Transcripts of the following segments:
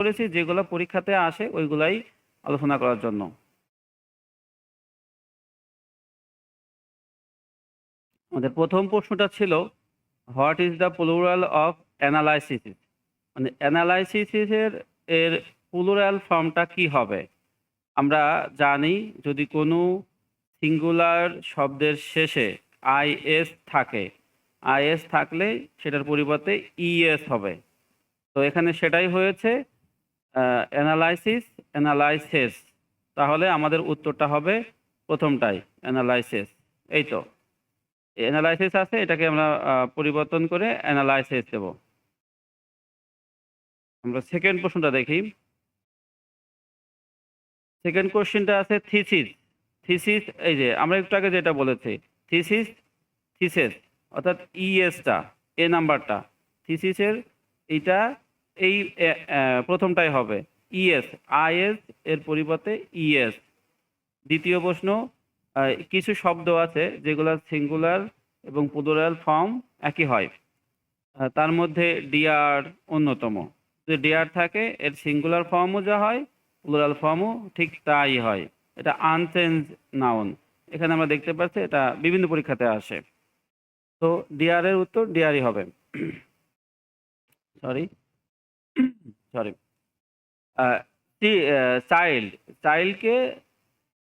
করেছি যেগুলো পরীক্ষাতে আসে ওইগুলাই আলোচনা করার জন্য। আমাদের প্রথম প্রশ্নটা ছিল what is the plural of analysis, মানে অ্যানালাইসিসের এর প্লুরাল ফর্মটা কি হবে। আমরা জানি যদি কোনো সিঙ্গুলার শব্দের শেষে আইএস থাকে, আইএস থাকলে সেটার পরিবর্তে ইএস হবে। তো এখানে সেটাই হয়েছে, অ্যানালাইসিস, অ্যানালাইসিস। তাহলে আমাদের উত্তরটা হবে প্রথমটাই, অ্যানালাইসিস। এই তো অ্যানালাইসিস আছে, এটাকে আমরা পরিবর্তন করে অ্যানালাইসিস দেব। আমরা সেকেন্ড প্রশ্নটা দেখি। সেকেন্ড কোশ্চেনটা আছে থিসিস। থিসিস এই যে আমরা একটু আগে যেটা বলেছি, থিসিস, থিসিস অর্থাৎ ইএসটা, এ নাম্বারটা থিসিসের এইটা এই প্রথমটাই হবে ইএস, আইএস এর পরিবর্তে ইএস। দ্বিতীয় প্রশ্ন, কিছু শব্দ আছে যেগুলো সিঙ্গুলার এবং প্লুরাল ফর্ম একই হয়, তার মধ্যে ডিয়ার অন্যতম। যদি ডিয়ার থাকে এর সিঙ্গুলার ফর্মও যা হয়, প্লুরাল ফর্মও ঠিক তাই হয়। এটা আনচেঞ্জ নাউন। এখানে আমরা দেখতে পাচ্ছি এটা বিভিন্ন পরীক্ষাতে আসে। তো ডিয়ারের উত্তর ডিয়ারই হবে। সরি সরি চাইল্ড, চাইল্ডকে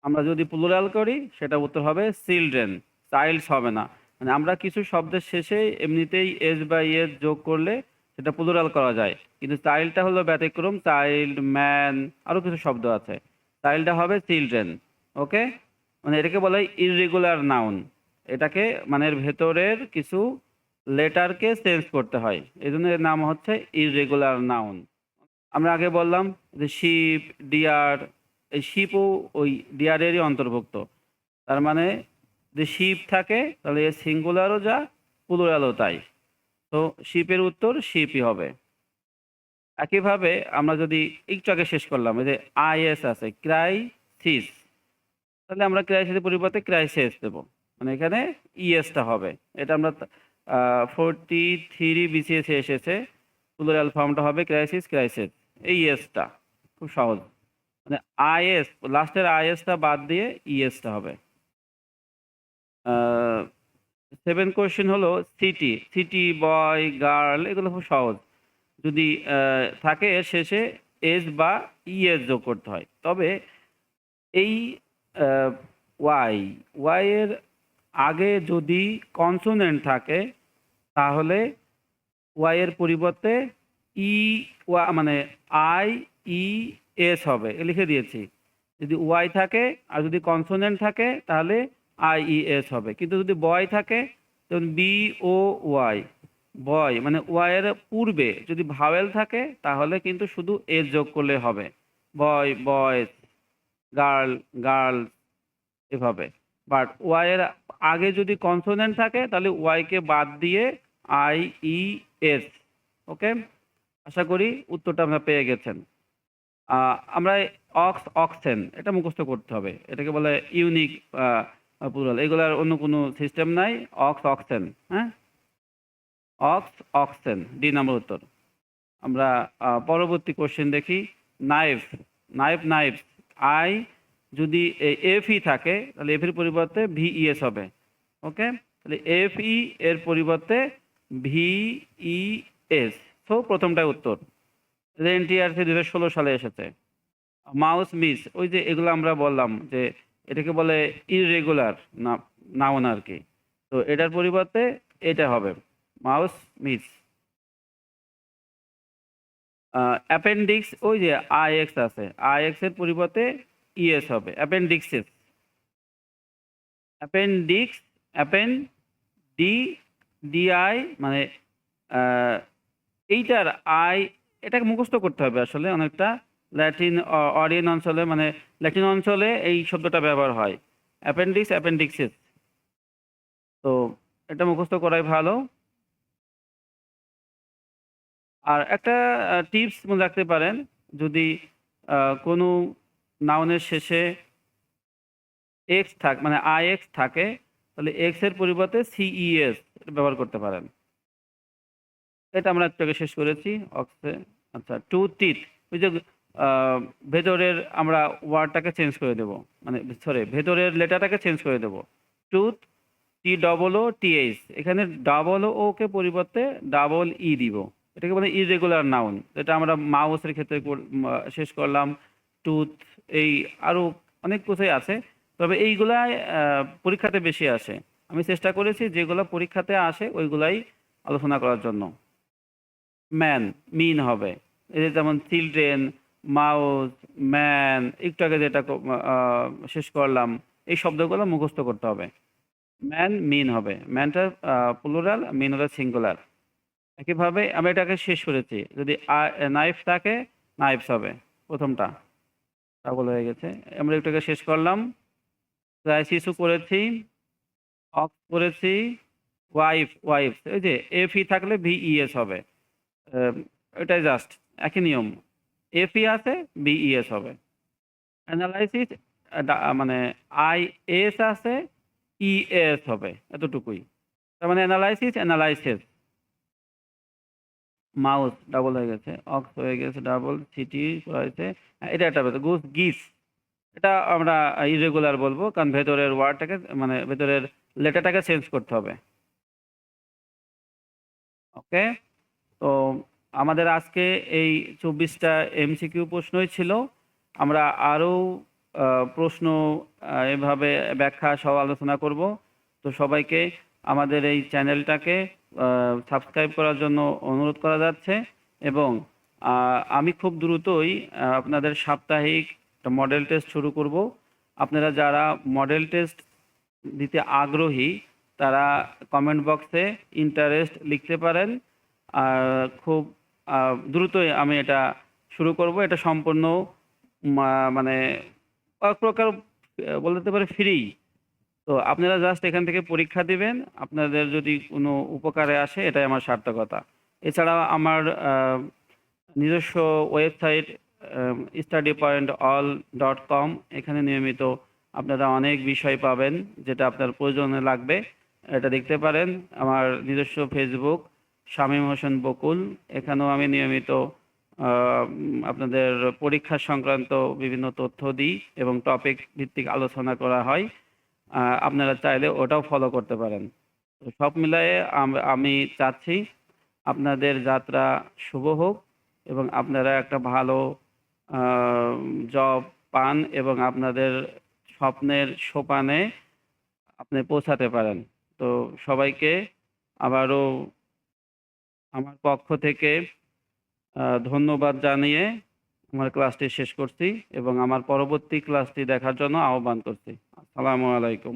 আমরা যদি প্লুরাল করি সেটা উত্তর হবে চিলড্রেন, চাইল্ডস হবে না। মানে আমরা কিছু শব্দের শেষে এমনিতেই এস বা ইএস যোগ করলে সেটা প্লুরাল করা যায়, কিন্তু চাইল্ডটা হলো ব্যতিক্রম। চাইল্ড, ম্যান, আরও কিছু শব্দ আছে, চাইল্ডটা হবে চিলড্রেন। ওকে, মানে এটাকে বলা হয় ইররেগুলার নাউন। এটাকে মানে এর ভেতরের কিছু লেটারকে চেঞ্জ করতে হয়, এই জন্য এর নাম হচ্ছে ইররেগুলার নাউন। আমরা আগে বললাম যে শিপ, ডিয়ার, এই শিপও ওই ডিয়ারেরই অন্তর্ভুক্ত। তার মানে যে শিপ থাকে তাহলে এর সিঙ্গুলারও যা, প্লুরালও তাই। তো শিপের উত্তর শিপই হবে। একইভাবে আমরা যদি একটু আগে শেষ করলাম, এই যে আইএস আছে ক্রাইসিস, তাহলে আমরা ক্রাইসিসের পরিবর্তে ক্রাইসিস দেবো, মানে এখানে ইএসটা হবে। এটা আমরা 43 বিসিএস এসেছে, প্লুরাল ফর্মটা হবে ক্রাইসিস, ক্রাইসিস, এই ইএসটা খুব সহজ। মানে আইএস লাস্টের আইএসটা বাদ দিয়ে ইএসটা হবে। 7 কোয়েশ্চেন হলো সিটি, সিটি, বয়, গার্ল, এগুলো খুব সহজ। যদি থাকে এর শেষে এস বা ইএস যোগ করতে হয়। তবে এই ওয়াই, ওয়াই এর আগে যদি কনসোনেন্ট থাকে তাহলে ওয়াই এর পরিবর্তে ই ওয়া মানে আই ই এস হবে, লিখে দিয়েছি। যদি ওয়াই থাকে আর যদি কনসোনেন্ট থাকে তাহলে আই ই এস হবে। কিন্তু যদি বয় থাকে তখন বি ও ওয়াই, বয় মানে ওয়াই এর পূর্বে যদি ভাওয়েল থাকে তাহলে কিন্তু শুধু এস যোগ করলে হবে, বয়, বয়েজ, গার্ল, গার্লস, এভাবে। বাট ওয়াই এর আগে যদি কনসোনেন্ট থাকে তাহলে ওয়াই কে বাদ দিয়ে আই ই এস। ওকে, আশা করি উত্তরটা আমরা পেয়ে গেছেন। আমরা অক্স, অক্সেন এটা মুখস্থ করতে হবে, এটাকে বলে ইউনিক প্লুরাল, এগুলার অন্য কোনো সিস্টেম নাই। অক্স, অক্সেন, হ্যাঁ, অক্স, অক্সেন, ডি নম্বর উত্তর। আমরা পরবর্তী কোশ্চেন দেখি। নাইফ, নাইফ, নাইফ, আই যদি এফ ই থাকে তাহলে এফ এর পরিবর্তে ভি ই এস হবে। ওকে, তাহলে এফ ই এর পরিবর্তে ভি ই এস। তো প্রথমটাই উত্তর। এনটিআরসি 2016 সালে এসেছে। মাউস মিস, ওই যে এগুলো আমরা বললাম যে এটাকে বলে ইররেগুলার নাউন আর কি। তো এটার পরিবর্তে এটা হবে মাউস মিস। অ্যাপেন্ডিক্স, ওই যে আইএক্স আছে, আইএক্স এর পরিবর্তে ইএস হবে, অ্যাপেন্ডিক্সিস, অ্যাপেন্ডিক্স, অ্যাপেন ডি ডিআই, মানে এইটার আই, এটাকে মুখস্থ করতে হবে আসলে অনেকটা। ল্যাটিন অরিয়েন অঞ্চলে, মানে ল্যাটিন অঞ্চলে এই শব্দটা ব্যবহার হয়, অ্যাপেন্ডিক্স, অ্যাপেন্ডিক্সিস। তো এটা মুখস্থ করাই ভালো। আর একটা টিপস মনে রাখতে পারেন, যদি কোনো নাউনের শেষে এক্স থাক মানে আই এক্স থাকে তাহলে এক্স এর পরিবর্তে সিইএস ব্যবহার করতে পারেন। এটা আমরা একটু আগে শেষ করেছি অক্সে। আচ্ছা, টু টিথ, ওই যে ভেতরের আমরা ওয়ার্ডটাকে চেঞ্জ করে দেব, মানে সরি ভেতরের লেটারটাকে চেঞ্জ করে দেব। ট্রুথ TOOTH, এখানে ডাবল ও কে পরিবর্তে ডাবল ই দিব। এটাকে বলে ইরেগুলার নাউন, যেটা আমরা মাউসের ক্ষেত্রে শেষ করলাম। টুথ, এই আরো অনেক কিছুই আছে, তবে এইগুলাই পরীক্ষাতে বেশি আসে। আমি চেষ্টা করেছি যেগুলো পরীক্ষাতে আসে ওইগুলাই আলোচনা করার জন্য। ম্যান, মিন হবে। এই যে যেমন চিলড্রেন, মাউস, ম্যান, একটু আগে যেটা শেষ করলাম, এই শব্দগুলো মুখস্থ করতে হবে। ম্যান, মিন হবে। ম্যানটা প্লুরাল, মিন হলো সিঙ্গুলার। একইভাবে আমি এটাকে শেষ করেছি। যদি নাইফ থাকে, নাইফস হবে প্রথমটা। ডাবল হয়ে গেছে। আমরা এটাকে শেষ করলাম। শিশু করেছি, অক্স করেছি, ওয়াইফ, ওয়াইফ। এই যে এফ ই থাকলে VES হবে। এটাই জাস্ট একই নিয়ম। এফ ই আছে, VES হবে। অ্যানালাইসিস, মানে IS আছে, ES হবে, এতটুকুই। তার মানে অ্যানালাইসিস, অ্যানালাইসিস। মাউস ডাবল হয়ে গেছে, অক্স হয়ে গেছে ডাবল, সিটি হয়েছে। এটা একটা গুস, গিস। এটা আমরা ইরেগুলার বলবো, কারণ ভেতরের ওয়ার্ডটাকে মানে ভেতরের লেটারটাকে চেঞ্জ করতে হবে। ওকে, তো আমাদের আজকে এই 24টা MCQ প্রশ্নই ছিল। আমরা আরও প্রশ্ন এভাবে ব্যাখ্যা সহ আলোচনা করব। তো সবাইকে আমাদের এই চ্যানেলটাকে সাবস্ক্রাইব করার জন্য অনুরোধ করা যাচ্ছে। এবং আমি খুব দ্রুতই আপনাদের সাপ্তাহিক মডেল টেস্ট শুরু করব। আপনারা যারা মডেল টেস্ট দিতে আগ্রহী তারা কমেন্ট বক্সে ইন্টারেস্ট লিখতে পারেন। আর খুব দ্রুতই আমি এটা শুরু করব। এটা সম্পূর্ণ মানে এক প্রকার বলতে পারে ফ্রি। তো আপনারা জাস্ট এখান থেকে পরীক্ষা দিবেন, আপনাদের যদি কোনো উপকারে আসে এটাই আমার সার্থকতা। এছাড়া আমার নিজস্ব ওয়েবসাইট studypointall.com, এখানে নিয়মিত আপনারা অনেক বিষয় পাবেন যেটা আপনার প্রয়োজনে লাগবে, এটা দেখতে পারেন। আমার নিজস্ব ফেসবুক শামীম হোসেন বকুল, এখানেও আমি নিয়মিত আপনাদের পরীক্ষা সংক্রান্ত বিভিন্ন তথ্য দিই এবং টপিক ভিত্তিক আলোচনা করা হয়। আপনারা চাইলে ওটাও ফলো করতে পারেন। তো সব মিলায়ে আমি চাচ্ছি আপনাদের যাত্রা শুভ হোক এবং আপনারা একটা ভালো জব পান এবং আপনাদের স্বপ্নের সোপানে আপনি পৌঁছাতে পারেন। তো সবাইকে আবারও আমার পক্ষ থেকে ধন্যবাদ জানিয়ে আমার ক্লাসটি শেষ করছি এবং আমার পরবর্তী ক্লাসটি দেখার জন্য আহ্বান করছি। আসসালামু আলাইকুম।